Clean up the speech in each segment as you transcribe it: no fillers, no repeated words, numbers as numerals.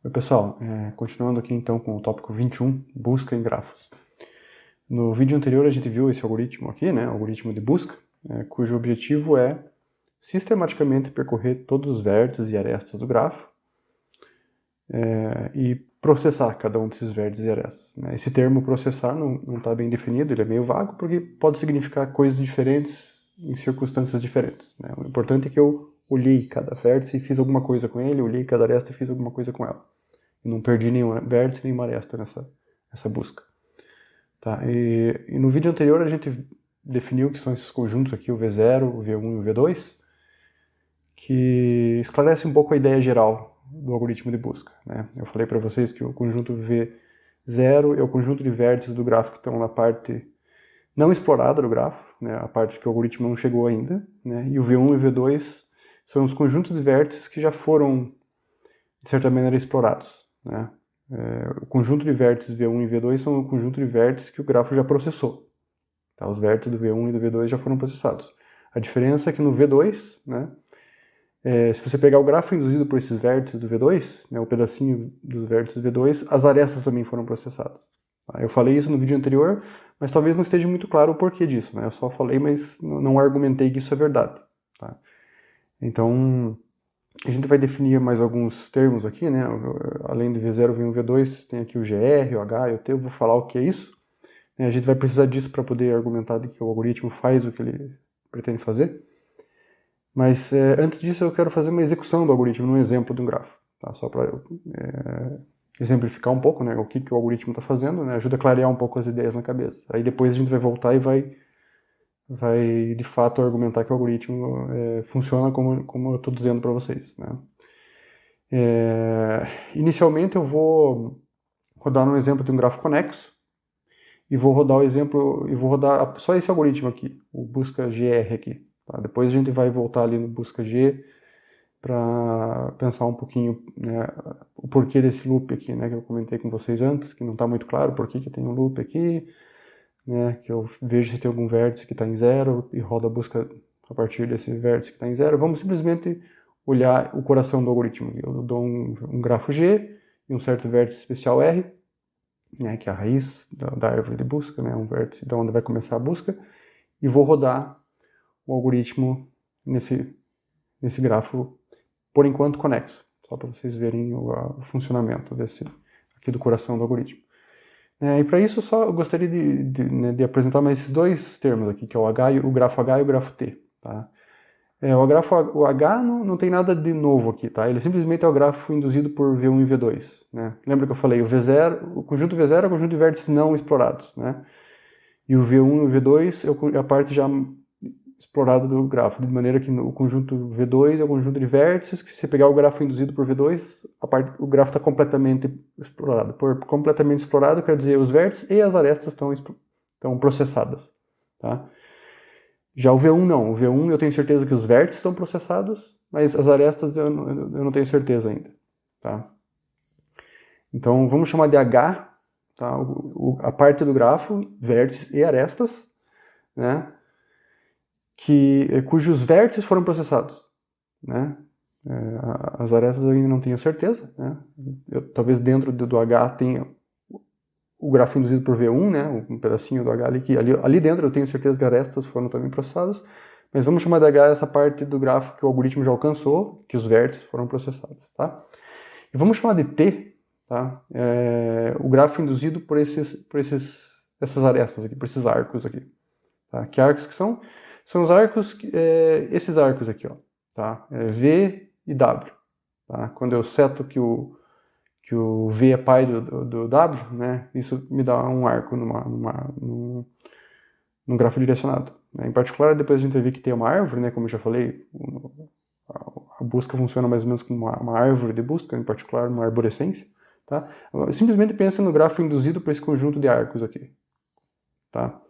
Oi pessoal, continuando aqui então com o tópico 21, busca em grafos. No vídeo anterior a gente viu esse algoritmo aqui, né, algoritmo de busca, cujo objetivo é sistematicamente percorrer todos os vértices e arestas do grafo e processar cada um desses vértices e arestas. Né. Esse termo processar não está bem definido, ele é meio vago, porque pode significar coisas diferentes em circunstâncias diferentes. Né. O importante é que eu olhei cada vértice e fiz alguma coisa com ele, olhei cada aresta e fiz alguma coisa com ela. E não perdi nenhum vértice, nenhuma aresta nessa busca. Tá? E no vídeo anterior a gente definiu que são esses conjuntos aqui, o V0, o V1 e o V2, que esclarece um pouco a ideia geral do algoritmo de busca. Né? Eu falei para vocês que o conjunto V0 é o conjunto de vértices do grafo que estão na parte não explorada do grafo, né? A parte que o algoritmo não chegou ainda, né? E o V1 e o V2 são os conjuntos de vértices que já foram, de certa maneira, explorados. Né? O conjunto de vértices V1 e V2 são o conjunto de vértices que o grafo já processou. Tá? Os vértices do V1 e do V2 já foram processados. A diferença é que no V2, né, se você pegar o grafo induzido por esses vértices do V2, né, o pedacinho dos vértices V2, as arestas também foram processadas. Tá? Eu falei isso no vídeo anterior, mas talvez não esteja muito claro o porquê disso. Né? Eu só falei, mas não argumentei que isso é verdade. Tá? Então, a gente vai definir mais alguns termos aqui, né? Além do V0, V1, V2, tem aqui o GR, o H e o T, eu vou falar o que é isso. A gente vai precisar disso para poder argumentar de que o algoritmo faz o que ele pretende fazer. Mas antes disso eu quero fazer uma execução do algoritmo num exemplo de um grafo. Tá? Só para exemplificar um pouco, né, o que o algoritmo está fazendo, né? Ajuda a clarear um pouco as ideias na cabeça. Aí depois a gente vai voltar e vai de fato argumentar que o algoritmo funciona como eu estou dizendo para vocês. Né? Inicialmente eu vou rodar um exemplo de um grafo conexo e vou rodar o exemplo, e vou rodar só esse algoritmo aqui, o busca GR aqui. Tá? Depois a gente vai voltar ali no busca G para pensar um pouquinho, né, o porquê desse loop aqui, né, que eu comentei com vocês antes, que não está muito claro por que tem um loop aqui, né, que eu vejo se tem algum vértice que está em zero e rodo a busca a partir desse vértice que está em zero. Vamos simplesmente olhar o coração do algoritmo. Eu dou um grafo G e um certo vértice especial R, né, que é a raiz da árvore de busca, né, um vértice de onde vai começar a busca, e vou rodar o algoritmo nesse grafo, por enquanto conexo, só para vocês verem o funcionamento aqui do coração do algoritmo. E para isso só eu gostaria de apresentar mais esses dois termos aqui, que é o grafo H e o grafo T. Tá? O H não tem nada de novo aqui, tá? Ele simplesmente é o grafo induzido por V1 e V2. Né? Lembra que eu falei, o conjunto V0 é o conjunto de vértices não explorados. Né? E o V1 e o V2 é a parte já explorada do grafo, de maneira que o conjunto V2 é o conjunto de vértices, que se você pegar o grafo induzido por V2, o grafo está completamente explorado. Por completamente explorado, quer dizer, os vértices e as arestas estão processadas. Tá? Já o V1 não. O V1 eu tenho certeza que os vértices estão processados, mas as arestas eu não tenho certeza ainda. Tá? Então vamos chamar de H, tá? A parte do grafo, vértices e arestas, né? Cujos vértices foram processados. Né? As arestas eu ainda não tenho certeza. Né? Talvez dentro do H tenha o grafo induzido por V1, né? Um pedacinho do H ali, que ali dentro eu tenho certeza que as arestas foram também processadas, mas vamos chamar de H essa parte do grafo que o algoritmo já alcançou, que os vértices foram processados. Tá? E vamos chamar de T, tá? O grafo induzido por essas arestas aqui, por esses arcos aqui. Tá? Que arcos que são? São os arcos, esses arcos aqui, ó, tá? V e W. Tá? Quando eu seto que o V é pai do W, né? Isso me dá um arco num grafo direcionado. Né? Em particular, depois a gente vai ver que tem uma árvore, né? Como eu já falei, a busca funciona mais ou menos como uma árvore de busca, em particular uma arborescência. Tá? Simplesmente pensa no grafo induzido por esse conjunto de arcos aqui. Tá?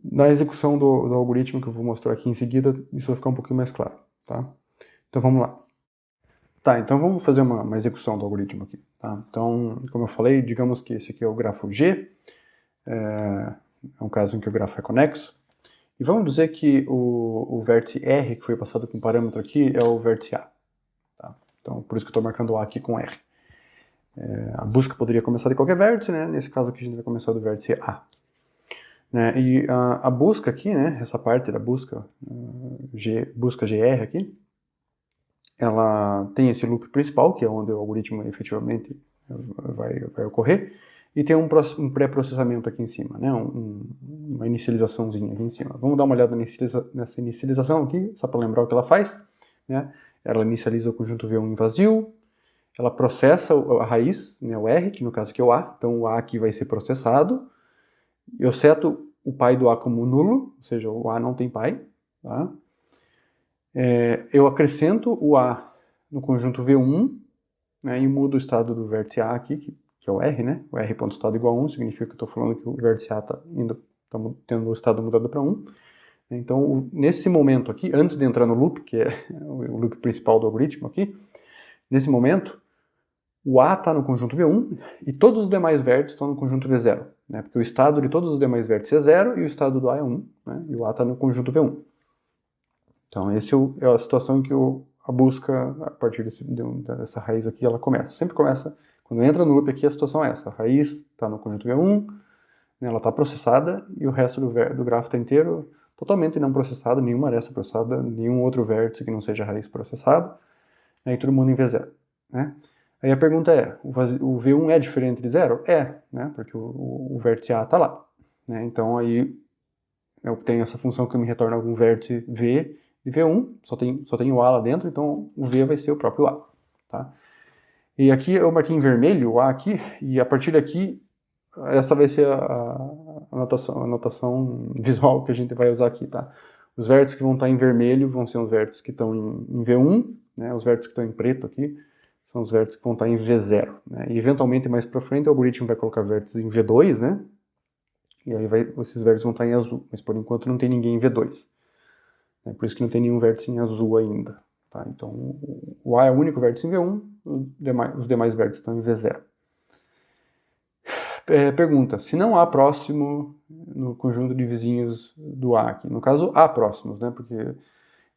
Na execução do algoritmo que eu vou mostrar aqui em seguida, isso vai ficar um pouquinho mais claro. Tá? Então vamos lá. Tá, então vamos fazer uma execução do algoritmo aqui. Tá? Então, como eu falei, digamos que esse aqui é o grafo G, é um caso em que o grafo é conexo, e vamos dizer que o vértice R, que foi passado com parâmetro aqui, é o vértice A. Tá? Então, por isso que eu estou marcando o A aqui com R. A busca poderia começar de qualquer vértice, né? Nesse caso aqui a gente vai começar do vértice A. Né? E a busca aqui, né? Essa parte da busca, busca GR aqui, ela tem esse loop principal, que é onde o algoritmo efetivamente vai ocorrer, e tem um pré-processamento aqui em cima, né? Uma inicializaçãozinha aqui em cima. Vamos dar uma olhada nessa inicialização aqui, só para lembrar o que ela faz. Né? Ela inicializa o conjunto V1 em vazio, ela processa a raiz, né, o R, que no caso aqui é o A, então o A aqui vai ser processado, eu seto o pai do A como nulo, ou seja, o A não tem pai, tá? Eu acrescento o A no conjunto V1, né, e mudo o estado do vértice A aqui, que é o R, né? O R.estado igual a 1, significa que eu estou falando que o vértice A está tendo o estado mudado para 1. Então, nesse momento aqui, antes de entrar no loop, que é o loop principal do algoritmo aqui, nesse momento, o A está no conjunto V1 e todos os demais vértices estão no conjunto V0, né? Porque o estado de todos os demais vértices é 0 e o estado do A é 1, né? E o A está no conjunto V1. Então, essa é a situação em que a busca, a partir dessa raiz aqui, ela começa. Sempre começa, quando entra no loop aqui, a situação é essa. A raiz está no conjunto V1, né, ela está processada e o resto do grafo está inteiro totalmente não processado, nenhuma aresta processada, nenhum outro vértice que não seja a raiz processado, né, e todo mundo em V0. Né? Aí a pergunta é, o V1 é diferente de 0? É, né, porque o vértice A está lá. Né? Então aí eu tenho essa função que me retorna algum vértice V de V1, só tem o A lá dentro, então o V vai ser o próprio A. Tá? E aqui eu marquei em vermelho o A aqui, e a partir daqui, essa vai ser a anotação visual que a gente vai usar aqui. Tá? Os vértices que vão estar em vermelho vão ser os vértices que estão em V1, né? Os vértices que estão em preto aqui são os vértices que vão estar em V0. Né? E eventualmente mais para frente o algoritmo vai colocar vértices em V2, né? E aí esses vértices vão estar em azul, mas por enquanto não tem ninguém em V2. Por isso que não tem nenhum vértice em azul ainda. Tá? Então, o A é o único vértice em V1, os demais vértices estão em V0. Pergunta, se não há próximo no conjunto de vizinhos do A aqui? No caso, há próximos, né? Porque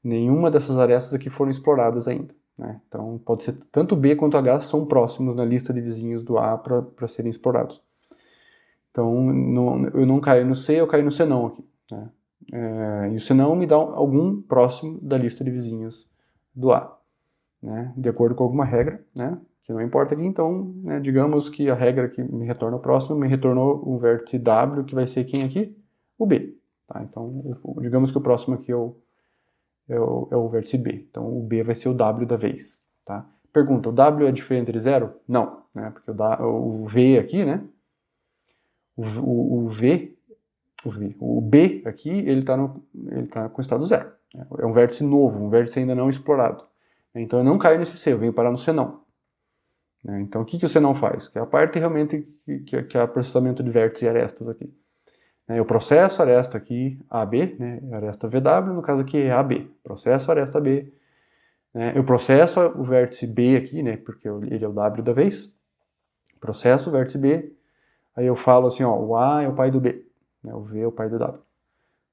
nenhuma dessas arestas aqui foram exploradas ainda. Né? Então, pode ser tanto B quanto H são próximos na lista de vizinhos do A para serem explorados. Então, eu não caio no C, eu caio no C não aqui. Né? E o senão me dá algum próximo da lista de vizinhos do A, né? De acordo com alguma regra, né? Que não importa aqui, então, né? Digamos que a regra que me retorna o próximo me retornou o vértice W, que vai ser quem aqui? O B. Tá? Então, digamos que o próximo aqui é o vértice B. Então, o B vai ser o W da vez. Tá? Pergunta, o W é diferente de zero? Não, né? Porque o V aqui, né? O B aqui, ele tá com estado zero. É um vértice novo, um vértice ainda não explorado. Então eu não caio nesse C, eu venho parar no C não. Então o que o C não faz? Que é a parte realmente que é o processamento de vértices e arestas aqui. Eu processo a aresta aqui AB, né, aresta VW, no caso aqui é AB. Processo a aresta B. Eu processo o vértice B aqui, né, porque ele é o W da vez. Processo o vértice B. Aí eu falo assim, ó, o A é o pai do B. O V é o pai do W.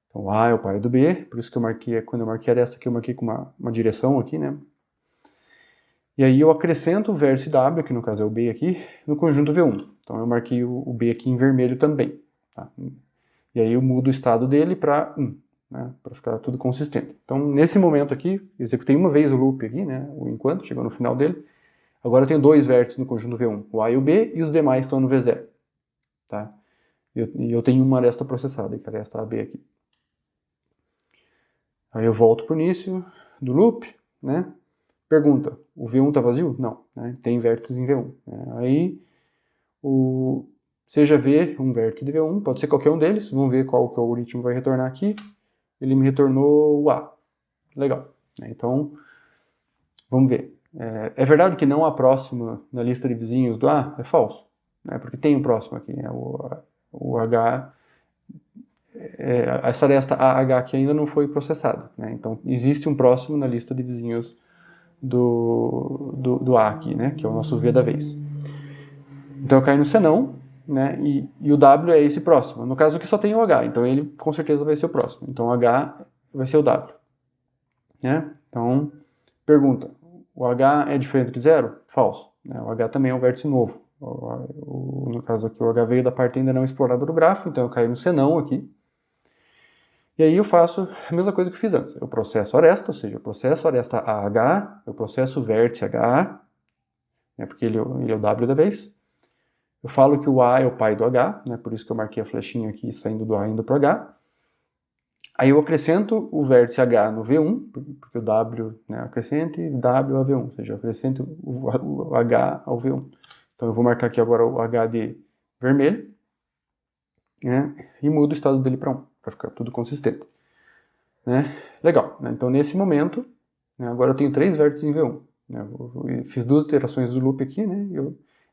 Então, o A é o pai do B, por isso que eu marquei, quando eu marquei a aresta aqui, eu marquei com uma direção aqui, né? E aí eu acrescento o vértice W, que no caso é o B aqui, no conjunto V1. Então, eu marquei o B aqui em vermelho também. Tá? E aí eu mudo o estado dele para 1, né? Para ficar tudo consistente. Então, nesse momento aqui, executei uma vez o loop aqui, né? O enquanto, chegou no final dele. Agora eu tenho dois vértices no conjunto V1, o A e o B, e os demais estão no V0. Tá? E eu tenho uma aresta processada, que é a aresta AB aqui. Aí eu volto para o início do loop, né? Pergunta, o V1 está vazio? Não, né? Tem vértices em V1. Aí, seja V um vértice de V1, pode ser qualquer um deles, vamos ver qual que o algoritmo vai retornar aqui. Ele me retornou o A. Legal. Então, vamos ver. É verdade que não há próximo na lista de vizinhos do A? É falso, né? Porque tem um próximo aqui, né? O H, essa aresta AH aqui ainda não foi processada, né? Então existe um próximo na lista de vizinhos do A aqui, né? Que é o nosso V da vez. Então eu caio no C não, né? E o W é esse próximo. No caso aqui só tem o H, então ele com certeza vai ser o próximo. Então o H vai ser o W, né? Então, pergunta, o H é diferente de zero? Falso. Né? O H também é um vértice novo. No caso aqui, o H veio da parte ainda não explorada do grafo, então eu caio no senão aqui. E aí eu faço a mesma coisa que eu fiz antes. Eu processo a aresta, ou seja, eu processo a aresta AH, eu processo o vértice HA, né, porque ele é o W da vez. Eu falo que o A é o pai do H, né, por isso que eu marquei a flechinha aqui saindo do A indo para o H. Aí eu acrescento o vértice H no V1, porque o W, né, acrescente W a V1, ou seja, eu acrescento o H ao V1. Então eu vou marcar aqui agora o H de vermelho, né, e mudo o estado dele para 1, para ficar tudo consistente. Né? Legal, né? Então nesse momento, né, agora eu tenho 3 vértices em V1. Né? Eu fiz 2 iterações do loop aqui, né?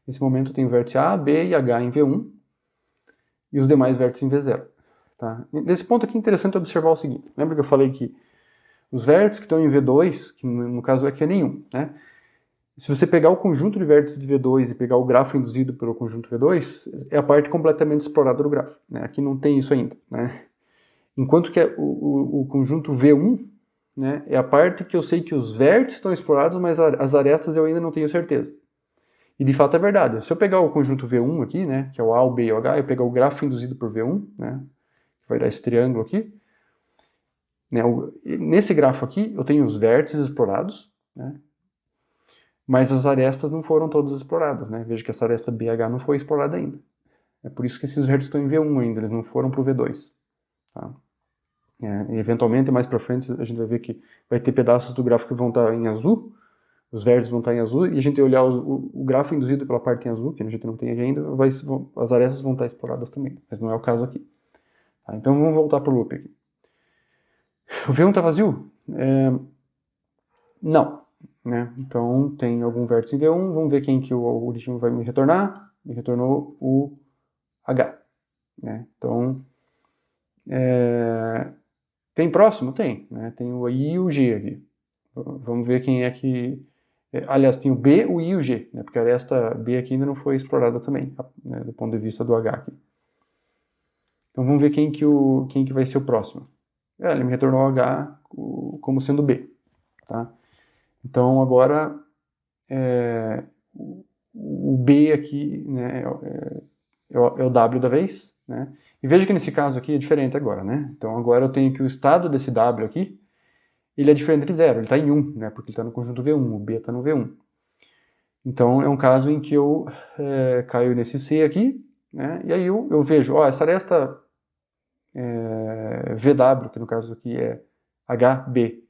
Nesse momento eu tenho vértice A, B e H em V1 e os demais vértices em V0. Tá? Nesse ponto aqui é interessante observar o seguinte. Lembra que eu falei que os vértices que estão em V2, que no caso aqui é nenhum, né? Se você pegar o conjunto de vértices de V2 e pegar o grafo induzido pelo conjunto V2, é a parte completamente explorada do grafo. Né? Aqui não tem isso ainda. Né? Enquanto que o conjunto V1, né, é a parte que eu sei que os vértices estão explorados, mas as arestas eu ainda não tenho certeza. E de fato é verdade. Se eu pegar o conjunto V1 aqui, né, que é o A, o B e o H, eu pegar o grafo induzido por V1, né, que vai dar esse triângulo aqui, né, nesse grafo aqui eu tenho os vértices explorados, né, mas as arestas não foram todas exploradas. Né? Veja que essa aresta BH não foi explorada ainda. É por isso que esses vértices estão em V1 ainda, eles não foram para o V2. Tá? E eventualmente, mais para frente, a gente vai ver que vai ter pedaços do gráfico que vão estar em azul, os vértices vão estar em azul, e a gente vai olhar o gráfico induzido pela parte em azul, que a gente não tem ainda, as arestas vão estar exploradas também, mas não é o caso aqui. Tá? Então vamos voltar para o loop aqui. O V1 está vazio? Não. Né? Então tem algum vértice em V1, vamos ver quem que o algoritmo vai me retornar. Me retornou o H. Né? Então, tem próximo? Tem. Né? Tem o I e o G aqui. Vamos ver quem é que... Aliás, tem o B, o I e o G, né? Porque a aresta B aqui ainda não foi explorada também, né? Do ponto de vista do H aqui. Então vamos ver quem que vai ser o próximo. Ele me retornou o H como sendo B. Tá? Então agora o B aqui, né, é o W da vez. Né? E veja que nesse caso aqui é diferente agora. Né? Então agora eu tenho que o estado desse W aqui, ele é diferente de zero, ele está em 1, né, porque ele está no conjunto V1, o B está no V1. Então é um caso em que eu caio nesse C aqui, né, e aí eu vejo, essa aresta VW, que no caso aqui é HB,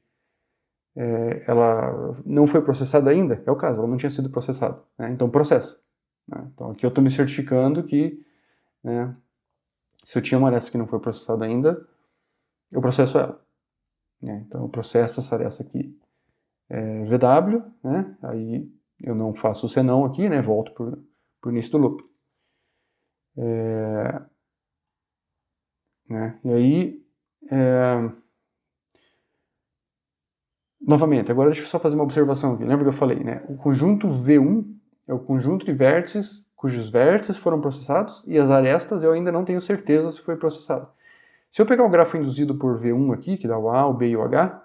ela não foi processada ainda, é o caso, ela não tinha sido processada, né, então processa. Né, então aqui eu estou me certificando que, né, se eu tinha uma aresta que não foi processada ainda, eu processo ela. Né, então eu processo essa aresta aqui VW, né, aí eu não faço o senão aqui, né, volto para o início do loop. Né, e aí, novamente, agora deixa eu só fazer uma observação aqui. Lembra que eu falei, né, o conjunto V1 é o conjunto de vértices cujos vértices foram processados e as arestas eu ainda não tenho certeza se foi processado. Se eu pegar o grafo induzido por V1 aqui, que dá o A, o B e o H,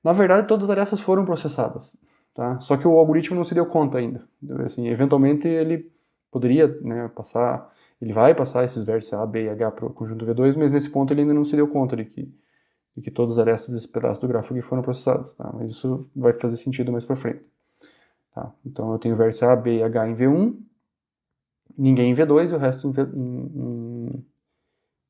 na verdade todas as arestas foram processadas. Tá? Só que o algoritmo não se deu conta ainda. Assim, eventualmente ele poderia, né, ele vai passar esses vértices A, B e H para o conjunto V2, mas nesse ponto ele ainda não se deu conta de que todas as arestas desse pedaço do gráfico aqui foram processadas. Tá? Mas isso vai fazer sentido mais para frente. Tá? Então eu tenho vértice A, B e H em V1, ninguém em V2 e o resto em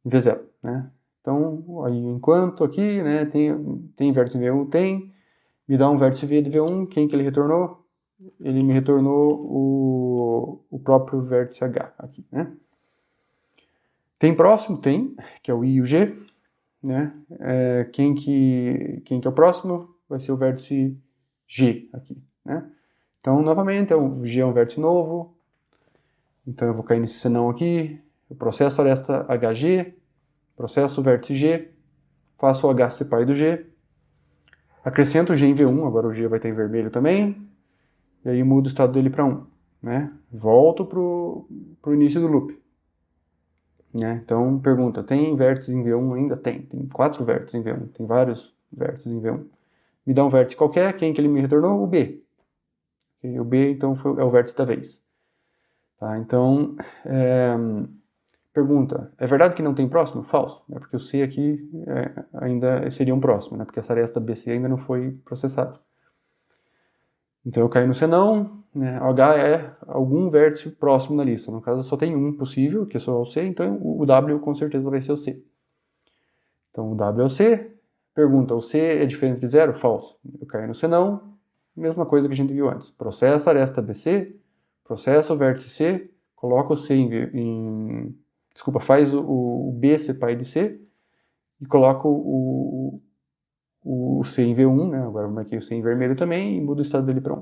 V0. Né? Então, aí, enquanto aqui, né, tem vértice em V1, me dá um vértice V de V1, quem que ele retornou? Ele me retornou o próprio vértice H aqui, né? Tem próximo? Tem, que é o I e o G, né? Quem que é o próximo? Vai ser o vértice G aqui, né? Então, novamente, o G é um vértice novo, então eu vou cair nesse senão aqui, eu processo a aresta HG, processo o vértice G, faço o H ser pai do G, acrescento o G em V1, agora o G vai estar em vermelho também, e aí mudo o estado dele para 1. Né? Volto para o início do loop. Né? Então, pergunta, tem vértices em V1 ainda? Tem 4 vértices em V1, tem vários vértices em V1. Me dá um vértice qualquer, quem que ele me retornou? O B. Okay? O B, então, é o vértice da vez. Tá? Então, pergunta, é verdade que não tem próximo? Falso, né? Porque o C aqui ainda seria um próximo, né? Porque essa aresta BC ainda não foi processada. Então eu caio no C não, né? H é algum vértice próximo na lista. No caso, só tem um possível, que é só o C, então o W com certeza vai ser o C. Então o W é o C. Pergunta, o C é diferente de zero? Falso. Eu caio no C não, mesma coisa que a gente viu antes. Processa a aresta BC, processa o vértice C, coloca o C desculpa, faz o B ser pai de C e coloca o C em V1, né? Agora eu marquei o C em vermelho também e muda o estado dele para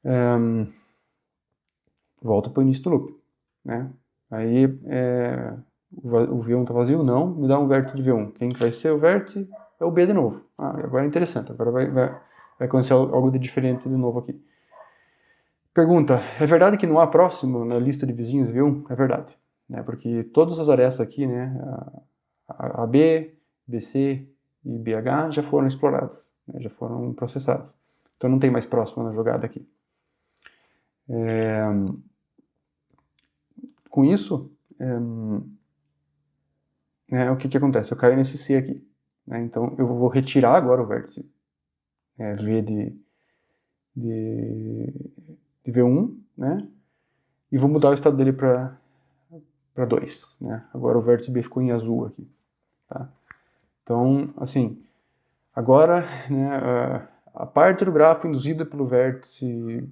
1. Volta para o início do loop, né? Aí o V1 está vazio? Não. Me dá um vértice de V1. Quem que vai ser o vértice? É o B de novo. Agora é interessante. Agora vai acontecer algo de diferente de novo aqui. Pergunta, é verdade que não há próximo na lista de vizinhos V1? É verdade. Né? Porque todas as arestas aqui, né, AB, BC e BH já foram exploradas, né, já foram processadas. Então não tem mais próximo na jogada aqui. Com isso, o que acontece? Eu caio nesse C aqui. Né? Então eu vou retirar agora o vértice V de V1, né? E vou mudar o estado dele para 2. Né? Agora o vértice B ficou em azul aqui. Tá? Então, assim, agora, né, a parte do grafo induzida pelo vértice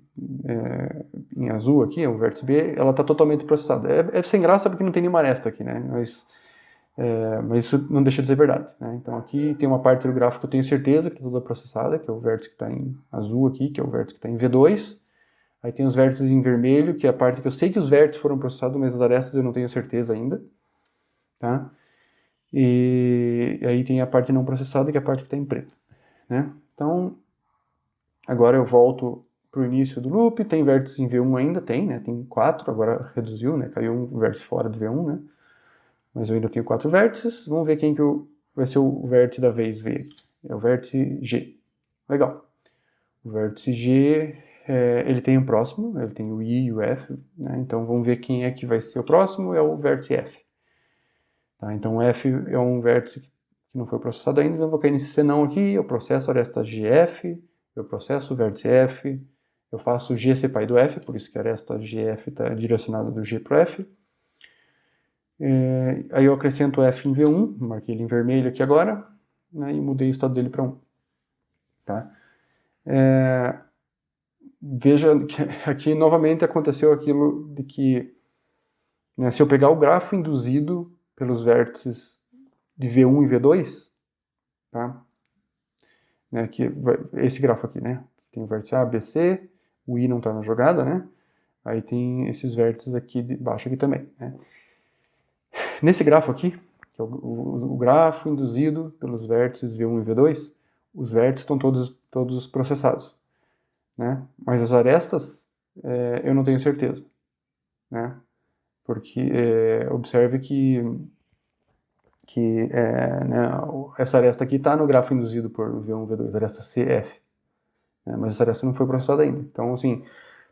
em azul aqui, o vértice B, ela está totalmente processada. É sem graça porque não tem nenhuma aresta aqui, né? Mas isso não deixa de ser verdade. Né? Então aqui tem uma parte do grafo que eu tenho certeza que está toda processada, que é o vértice que está em azul aqui, que é o vértice que está em V2. Aí tem os vértices em vermelho, que é a parte que eu sei que os vértices foram processados, mas as arestas eu não tenho certeza ainda. Tá? E aí tem a parte não processada, que é a parte que está em preto. Né? Então, agora eu volto para o início do loop, tem vértice em V1 ainda? Tem, né? Tem 4, agora reduziu, né? Caiu um vértice fora de V1, né? Mas eu ainda tenho 4 vértices. Vamos ver quem que vai ser o vértice da vez V aqui. É o vértice G. Legal. O vértice G, ele tem o próximo, ele tem o I e o F, né? Então vamos ver quem é que vai ser o próximo, é o vértice F. Tá? Então o F é um vértice que não foi processado ainda, então eu vou cair nesse senão aqui, eu processo a aresta GF, eu processo o vértice F, eu faço o G ser pai do F, por isso que a aresta GF está direcionada do G para o F. Aí eu acrescento o F em V1, marquei ele em vermelho aqui agora, né, e mudei o estado dele para 1. Tá? Veja que aqui novamente aconteceu aquilo de que, né, se eu pegar o grafo induzido pelos vértices de V1 e V2, tá? Né, esse grafo aqui, né? Tem o vértice A, B, C, o I não está na jogada, né? Aí tem esses vértices aqui de baixo aqui também, né? Nesse grafo aqui, que é o grafo induzido pelos vértices V1 e V2, os vértices estão todos processados, né? Mas as arestas eu não tenho certeza, né? Porque observe que né, essa aresta aqui está no grafo induzido por V1 e V2, aresta CF, né? Mas essa aresta não foi processada ainda. Então, assim,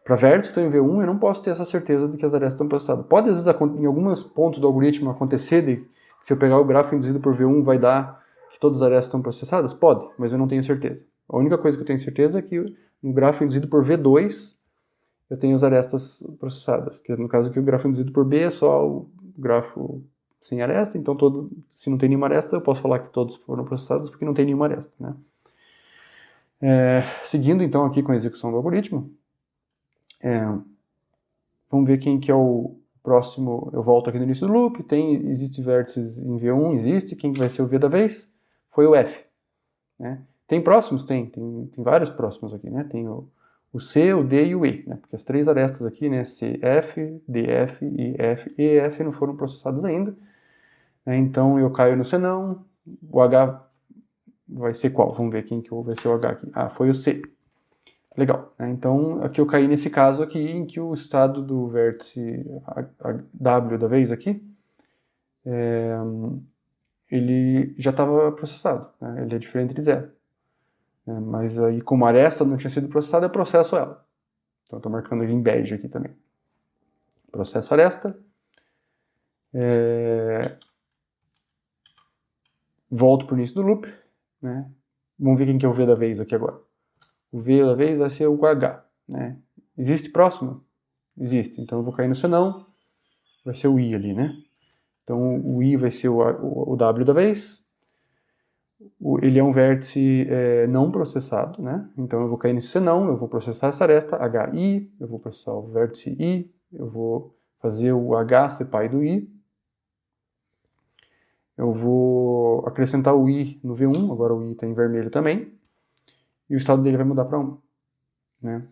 para vértices que estão em V1, eu não posso ter essa certeza de que as arestas estão processadas. Pode, às vezes, em alguns pontos do algoritmo acontecer de que se eu pegar o grafo induzido por V1 vai dar que todas as arestas estão processadas? Pode, mas eu não tenho certeza. A única coisa que eu tenho certeza é que no grafo induzido por V2 eu tenho as arestas processadas, que no caso aqui o grafo induzido por B é só o grafo sem aresta, então se não tem nenhuma aresta, eu posso falar que todos foram processados porque não tem nenhuma aresta, né? Seguindo então aqui com a execução do algoritmo, vamos ver quem que é o próximo. Eu volto aqui no início do loop, existe vértices em V1, existe, quem que vai ser o V da vez? Foi o F, né? Tem próximos? Tem vários próximos aqui, né? Tem o C, o D e o E, né? Porque as três arestas aqui, né? C, F, D, F e F e F não foram processadas ainda, né? Então eu caio no C não, o H vai ser qual? Vamos ver quem que vai ser o H aqui. Foi o C. Legal. Né? Então aqui eu caí nesse caso aqui em que o estado do vértice W da vez aqui, ele já estava processado, né? Ele é diferente de zero. né? Mas aí, como a aresta não tinha sido processada, eu processo ela. Então, estou marcando em bege aqui também. Processo aresta. Volto para o início do loop, né? Vamos ver quem que é o V da vez aqui agora. O V da vez vai ser o H, né? Existe próximo? Existe. Então eu vou cair no senão, vai ser o I ali, né? Então o I vai ser o W da vez. Ele é um vértice não processado, né? Então eu vou cair nesse senão, eu vou processar essa aresta, HI, eu vou processar o vértice I, eu vou fazer o H ser pai do I. Eu vou acrescentar o I no V1, agora o I está em vermelho também, e o estado dele vai mudar para 1. Né?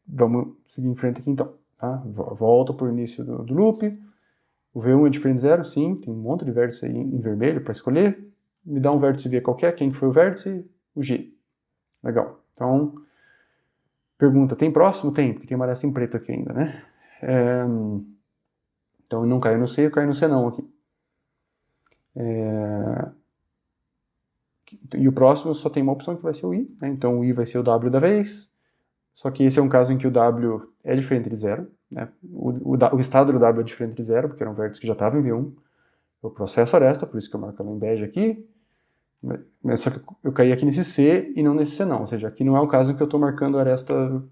Vamos seguir em frente aqui então. Tá? Volto para o início do loop. O V1 é diferente de 0, sim, tem um monte de vértice aí em vermelho para escolher. Me dá um vértice V qualquer, quem foi o vértice? O G. Legal. Então, pergunta, tem próximo? Tem, porque tem uma aresta em preto aqui ainda, né? Então, não caiu no C, eu caio no C não aqui. E o próximo só tem uma opção que vai ser o I, né? Então o I vai ser o W da vez, só que esse é um caso em que o W é diferente de 0, né? O estado do W é diferente de 0, porque era um vértice que já estava em V1. Eu processo a aresta, por isso que eu marco ela em bege aqui, mas só que eu caí aqui nesse C e não nesse C não, ou seja, aqui não é o caso em que eu estou marcando a aresta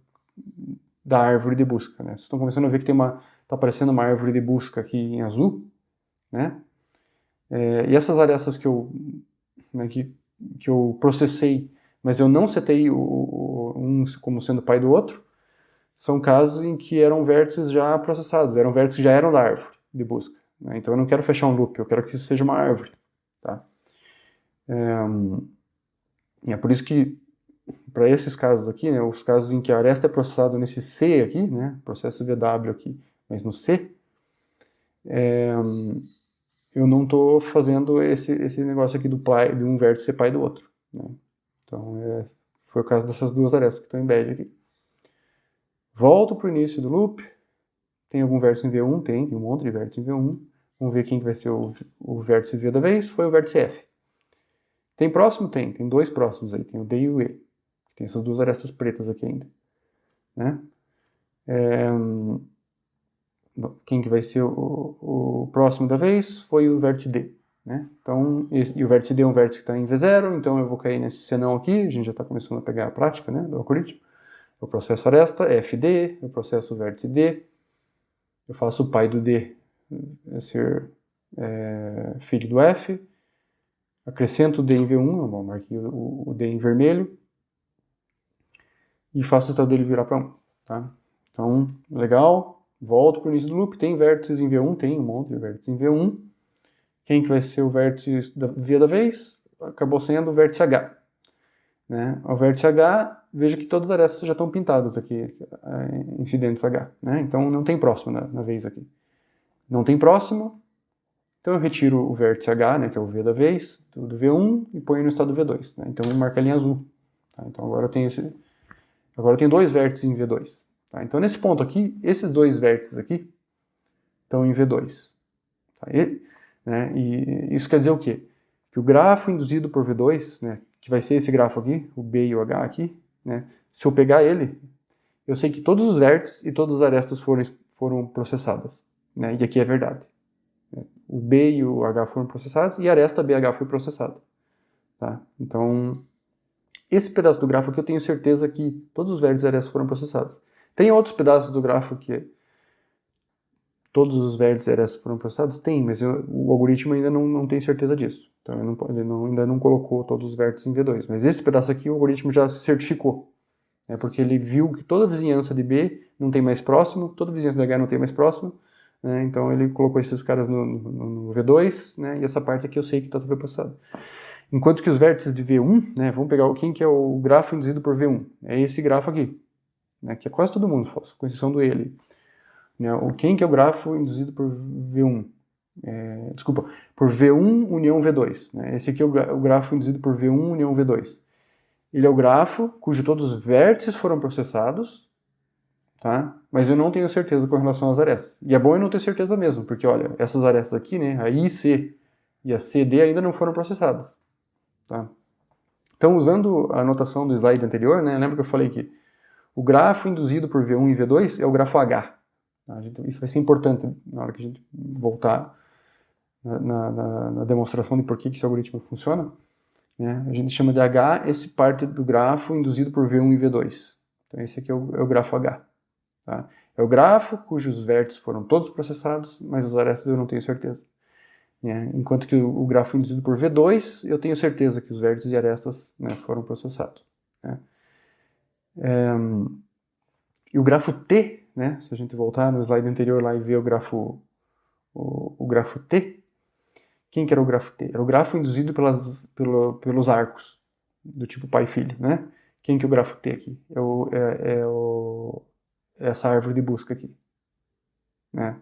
da árvore de busca, né? Vocês estão começando a ver que está aparecendo uma árvore de busca aqui em azul, né? E essas arestas que eu processei, mas eu não setei um como sendo pai do outro, são casos em que eram vértices já processados, eram vértices que já eram da árvore de busca. Né? Então eu não quero fechar um loop, eu quero que isso seja uma árvore. Tá? É por isso que, para esses casos aqui, né, os casos em que a aresta é processada nesse C aqui, né, processo VW aqui, mas no C, eu não estou fazendo esse negócio aqui de um vértice ser pai do outro. Né? Então, foi o caso dessas duas arestas que estão em bege aqui. Volto para o início do loop. Tem algum vértice em V1? Tem um monte de vértice em V1. Vamos ver quem que vai ser o vértice V da vez. Foi o vértice F. Tem próximo? Tem dois próximos aí. Tem o D e o E. Tem essas duas arestas pretas aqui ainda. Né? Quem que vai ser o próximo da vez? Foi o vértice D. Né? Então, e o vértice D é um vértice que está em V0, então eu vou cair nesse senão aqui, a gente já está começando a pegar a prática, né, do algoritmo. Eu processo a aresta, FD, eu processo o vértice D, eu faço o pai do D ser filho do F, acrescento o D em V1, eu marquei o D em vermelho, e faço o estado dele virar para 1. Tá? Então, legal, volto para o início do loop, tem vértices em V1, tem um monte de vértices em V1, quem que vai ser o vértice da V da vez? Acabou sendo o vértice H. Né? O vértice H, veja que todas as arestas já estão pintadas aqui, incidentes H. Né? Então não tem próximo na vez aqui. Não tem próximo, então eu retiro o vértice H, né, que é o V da vez, do V1, e ponho no estado V2. Né? Então eu marco a linha azul. Tá? Então agora eu tenho dois vértices em V2. Tá? Então nesse ponto aqui, esses dois vértices aqui estão em V2. Tá? Né? E isso quer dizer o quê? Que o grafo induzido por V2, né, que vai ser esse grafo aqui, o B e o H aqui, né, se eu pegar ele, eu sei que todos os vértices e todas as arestas foram processadas. Né, e aqui é verdade. O B e o H foram processados e a aresta BH foi processada. Tá? Então, esse pedaço do grafo aqui eu tenho certeza que todos os vértices e arestas foram processados. Tem outros pedaços do grafo que todos os vértices e arestas foram processados? Tem, mas o algoritmo ainda não tem certeza disso. Então ele ainda não colocou todos os vértices em V2. Mas esse pedaço aqui o algoritmo já se certificou. Porque ele viu que toda a vizinhança de B não tem mais próximo, toda a vizinhança de H não tem mais próximo. Né? Então ele colocou esses caras no V2, né? E essa parte aqui eu sei que está tudo processado. Enquanto que os vértices de V1, né? Vamos pegar quem que é o grafo induzido por V1. É esse grafo aqui, né? Que é quase todo mundo, com exceção do E ali. Quem que é o grafo induzido por V1? Por V1 união V2. Né? Esse aqui é o grafo induzido por V1 união V2. Ele é o grafo cujo todos os vértices foram processados, tá? Mas eu não tenho certeza com relação às arestas. E é bom eu não ter certeza mesmo, porque olha, essas arestas aqui, né, a I e C, e a CD ainda não foram processadas. Tá? Então, usando a anotação do slide anterior, né, lembra que eu falei que o grafo induzido por V1 e V2 é o grafo H. Tá? Isso vai ser importante na hora que a gente voltar na demonstração de por que esse algoritmo funciona. Né? A gente chama de H esse parte do grafo induzido por V1 e V2. Então, esse aqui é o grafo H. Tá? É o grafo cujos vértices foram todos processados, mas as arestas eu não tenho certeza. Né? Enquanto que o grafo induzido por V2, eu tenho certeza que os vértices e arestas, né, foram processados. Né? E o grafo T, né, se a gente voltar no slide anterior lá e ver o grafo T, quem que era o grafo T? Era o grafo induzido pelos arcos, do tipo pai e filho. Né? Quem que é o grafo T aqui? É essa árvore de busca aqui. Né?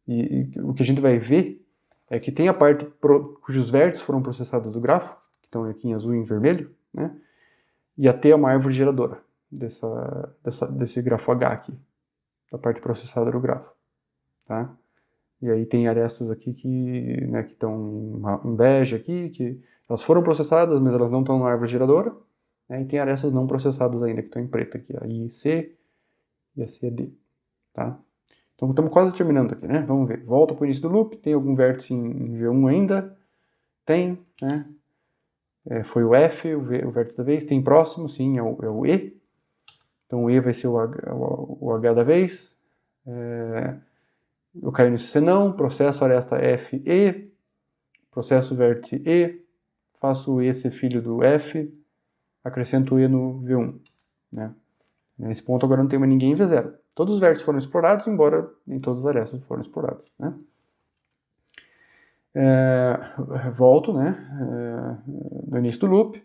E o que a gente vai ver é que tem a parte cujos vértices foram processados do grafo, que estão aqui em azul e em vermelho, né? E a T é uma árvore geradora desse grafo H aqui, da parte processada do grafo. Tá? E aí tem arestas aqui que, né, que estão em bege aqui, que elas foram processadas, mas elas não estão na árvore geradora. Né? E tem arestas não processadas ainda, que estão em preto aqui, a I e C e a C e D. Tá? Então estamos quase terminando aqui, né? Vamos ver. Volta para o início do loop. Tem algum vértice em V1 ainda? Tem, né? Foi o F, o vértice da vez. Tem próximo, sim, é o E. Então o E vai ser o H da vez. Eu caio nesse senão, processo aresta F, E. Processo vértice E. Faço o E ser filho do F. Acrescento o E no V1. Né? Nesse ponto agora não tem mais ninguém em V0. Todos os vértices foram explorados, embora nem todas as arestas foram exploradas. Né? Volto, né, no início do loop.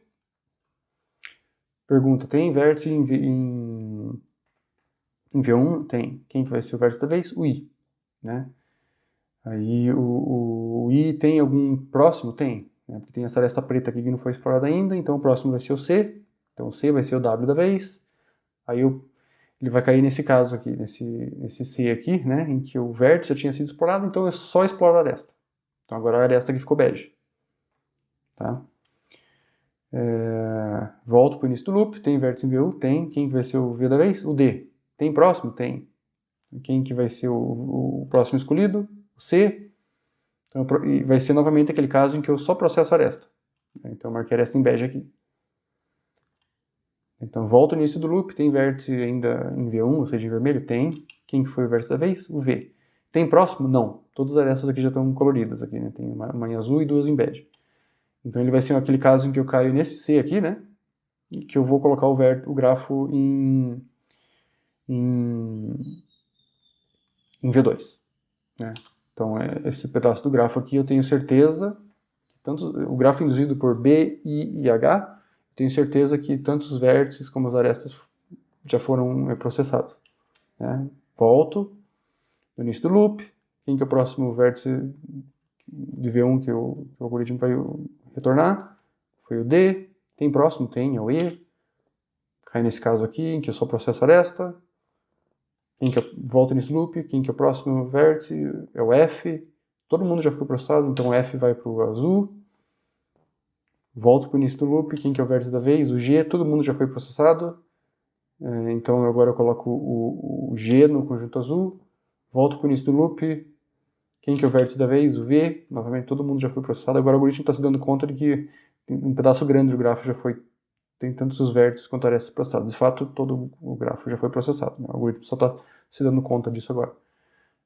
Pergunta, tem vértice em V1? Tem. Quem que vai ser o vértice da vez? O I. Né? Aí o I tem algum próximo? Tem. Né? Porque tem essa aresta preta aqui que não foi explorada ainda, então o próximo vai ser o C. Então o C vai ser o W da vez. Aí ele vai cair nesse caso aqui, nesse C aqui, né, em que o vértice já tinha sido explorado, então eu só exploro a aresta. Então agora a aresta aqui ficou bege. Tá? Volto para o início do loop, tem vértice em VU? Tem. Quem que vai ser o V da vez? O D. Tem próximo? Tem. Quem que vai ser o próximo escolhido? O C. Então vai ser novamente aquele caso em que eu só processo a aresta. Então eu marquei a aresta em bege aqui. Então, volto ao início do loop, tem vértice ainda em V1, ou seja, em vermelho? Tem. Quem que foi o vértice da vez? O V. Tem próximo? Não. Todas as arestas aqui já estão coloridas aqui, né? Tem uma em azul e duas em bege. Então, ele vai ser aquele caso em que eu caio nesse C aqui, né? E que eu vou colocar o grafo em V2. Né? Então, esse pedaço do grafo aqui eu tenho certeza, tanto o grafo induzido por B, I e H, tenho certeza que tanto os vértices como as arestas já foram processados. Né? Volto no início do loop. Quem que é o próximo vértice de V1 que o algoritmo vai retornar? Foi o D. Tem próximo? Tem, é o E. Cai nesse caso aqui, em que eu só processo a aresta. Volto nesse loop. Quem que é o próximo vértice? É o F. Todo mundo já foi processado, então o F vai para o azul. Volto para o início do loop, quem que é o vértice da vez? O G, todo mundo já foi processado. Então agora eu coloco o G no conjunto azul. Volto para o início do loop, quem que é o vértice da vez? O V, novamente todo mundo já foi processado. Agora o algoritmo está se dando conta de que um pedaço grande do grafo tem tantos os vértices quanto arestas processados. De fato, todo o grafo já foi processado. Né? O algoritmo só está se dando conta disso agora.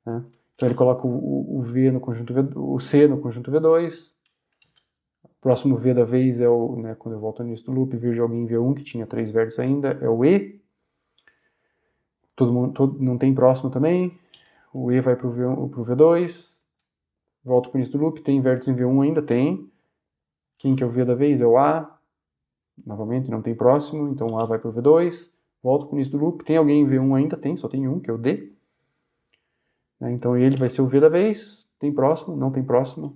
Né? Então ele coloca o V no conjunto o C no conjunto V2. Próximo V da vez é né, quando eu volto no início do loop, vejo alguém em V1 que tinha 3 vértices ainda, é o E. Não tem próximo também. O E vai para o V2. Volto para o início do loop, tem vértice em V1 ainda? Tem. Quem que é o V da vez? É o A. Novamente, não tem próximo, então o A vai para o V2. Volto para o início do loop, tem alguém em V1 ainda? Tem, só tem um, que é o D. Então ele vai ser o V da vez. Tem próximo? Não tem próximo.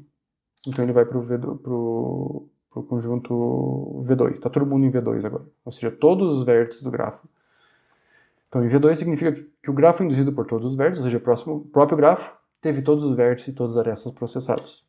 Então ele vai para o conjunto V2. Está todo mundo em V2 agora. Ou seja, todos os vértices do grafo. Então em V2 significa que o grafo induzido por todos os vértices, ou seja, o próprio grafo, teve todos os vértices e todas as arestas processados.